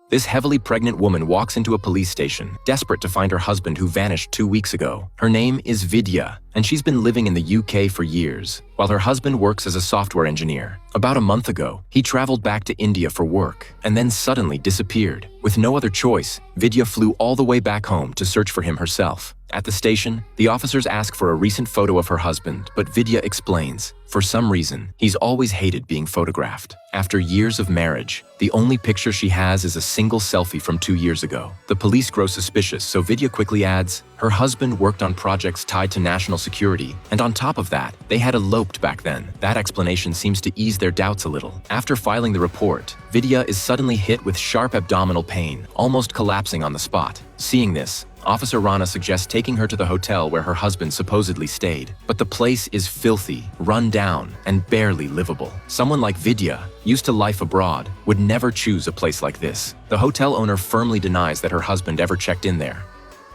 This heavily pregnant woman walks into a police station, desperate to find her husband who vanished 2 weeks ago. Her name is Vidya, and she's been living in the UK for years, while her husband works as a software engineer. About a month ago, he traveled back to India for work, and then suddenly disappeared. With no other choice, Vidya flew all the way back home to search for him herself. At the station, the officers ask for a recent photo of her husband, but Vidya explains, for some reason, he's always hated being photographed. After years of marriage, the only picture she has is a single selfie from 2 years ago. The police grow suspicious, so Vidya quickly adds, her husband worked on projects tied to national security, and on top of that, they had eloped back then. That explanation seems to ease their doubts a little. After filing the report, Vidya is suddenly hit with sharp abdominal pain, almost collapsing on the spot. Seeing this, Officer Rana suggests taking her to the hotel where her husband supposedly stayed. But the place is filthy, run down, and barely livable. Someone like Vidya, used to life abroad, would never choose a place like this. The hotel owner firmly denies that her husband ever checked in there.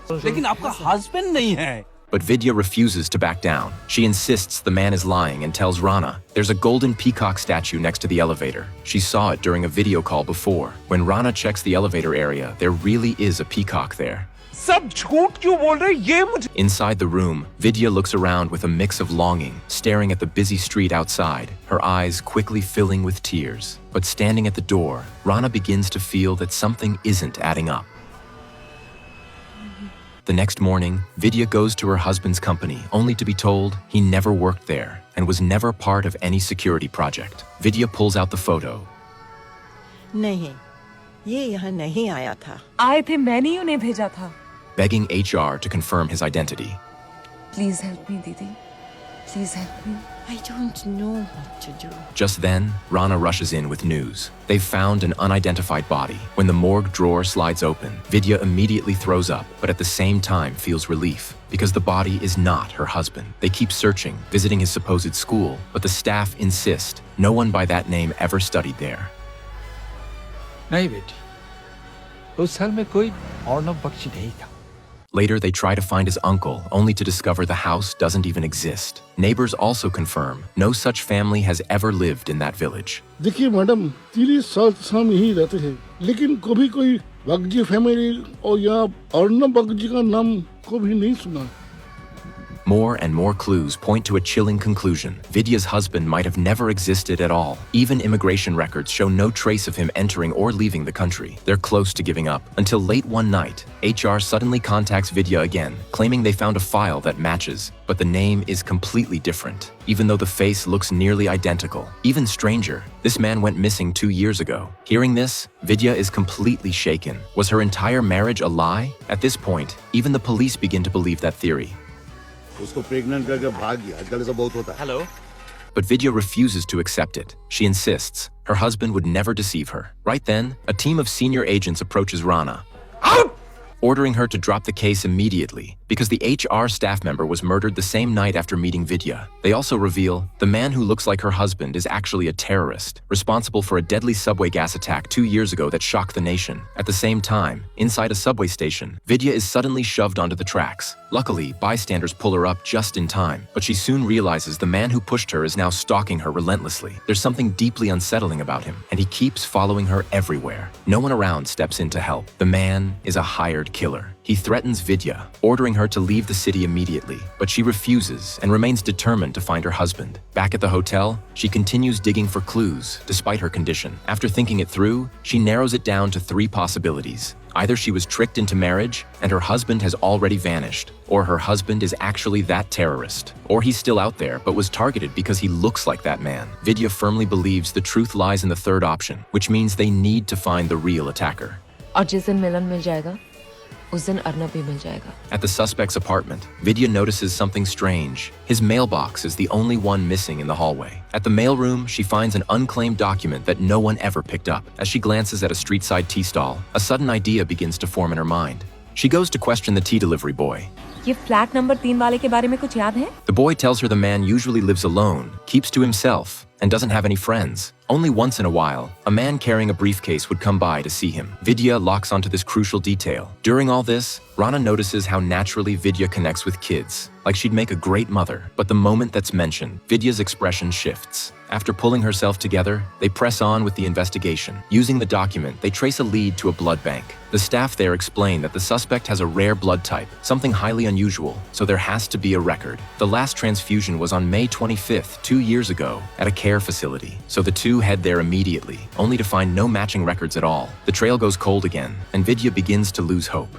लेकिन आपका husband नहीं है. But Vidya refuses to back down. She insists the man is lying and tells Rana there's a golden peacock statue next to the elevator. She saw it during a video call before. When Rana checks the elevator area, there really is a peacock there. सब झूठ क्यों बोल रहे हैं ये मुझे? Inside the room, Vidya looks around with a mix of longing, staring at the busy street outside, her eyes quickly filling with tears. But standing at the door, Rana begins to feel that something isn't adding up. The next morning, Vidya goes to her husband's company, only to be told he never worked there and was never part of any security project. Vidya pulls out the photo. नहीं, ये यहाँ नहीं आया था. आए थे, मैंने ही उन्हें भेजा था. Begging HR to confirm his identity. Please help me, Didi. Please help me. I don't know what to do. Just then, Rana rushes in with news. They've found an unidentified body. When the morgue drawer slides open, Vidya immediately throws up, but at the same time feels relief, because the body is not her husband. They keep searching, visiting his supposed school, but the staff insist no one by that name ever studied there. नहीं बेटी, उस साल में कोई अर्णव बख्शी नहीं था. Later, they try to find his uncle, only to discover the house doesn't even exist. Neighbors also confirm no such family has ever lived in that village. देखिए madam, 30 साल से हम यहीं रहते हैं, लेकिन कभी कोई बगजी फैमिली और यहाँ अर्णव बगजी का नाम कभी नहीं सुना. More and more clues point to a chilling conclusion. Vidya's husband might have never existed at all. Even immigration records show no trace of him entering or leaving the country. They're close to giving up, until late one night, HR suddenly contacts Vidya again, claiming they found a file that matches, but the name is completely different, even though the face looks nearly identical. Even stranger, this man went missing 2 years ago. Hearing this, Vidya is completely shaken. Was her entire marriage a lie? At this point, even the police begin to believe that theory. उसको pregnant करके भाग गया. आजकल ऐसा बहुत होता है. Hello. But Vidya refuses to accept it. She insists her husband would never deceive her. Right then, a team of senior agents approaches Rana, ordering her to drop the case immediately because the HR staff member was murdered the same night after meeting Vidya. They also reveal the man who looks like her husband is actually a terrorist, responsible for a deadly subway gas attack 2 years ago that shocked the nation. At the same time, inside a subway station, Vidya is suddenly shoved onto the tracks. Luckily, bystanders pull her up just in time, but she soon realizes the man who pushed her is now stalking her relentlessly. There's something deeply unsettling about him, and he keeps following her everywhere. No one around steps in to help. The man is a hired killer. He threatens Vidya, ordering her to leave the city immediately, but she refuses and remains determined to find her husband. Back at the hotel, she continues digging for clues, despite her condition. After thinking it through, she narrows it down to 3 possibilities. Either she was tricked into marriage and her husband has already vanished, or her husband is actually that terrorist, or he's still out there but was targeted because he looks like that man. Vidya firmly believes the truth lies in the third option, which means they need to find the real attacker. और जिस दिन मिलन मिल जाएगा, उस दिन अर्णव भी मिल जाएगा. At the suspect's apartment, Vidya notices something strange. His mailbox is the only one missing in the hallway. At the mailroom, she finds an unclaimed document that no one ever picked up. As she glances at a street-side tea stall, a sudden idea begins to form in her mind. She goes to question the tea delivery boy. ये flat number 3 वाले के बारे में कुछ याद है? The boy tells her the man usually lives alone, keeps to himself, and doesn't have any friends. Only once in a while, a man carrying a briefcase would come by to see him. Vidya locks onto this crucial detail. During all this, Rana notices how naturally Vidya connects with kids, like she'd make a great mother. But the moment that's mentioned, Vidya's expression shifts. After pulling herself together, they press on with the investigation. Using the document, they trace a lead to a blood bank. The staff there explain that the suspect has a rare blood type, something highly unusual, so there has to be a record. The last transfusion was on May 25th, 2 years ago, at a care facility. So the two head there immediately, only to find no matching records at all. The trail goes cold again, and Vidya begins to lose hope.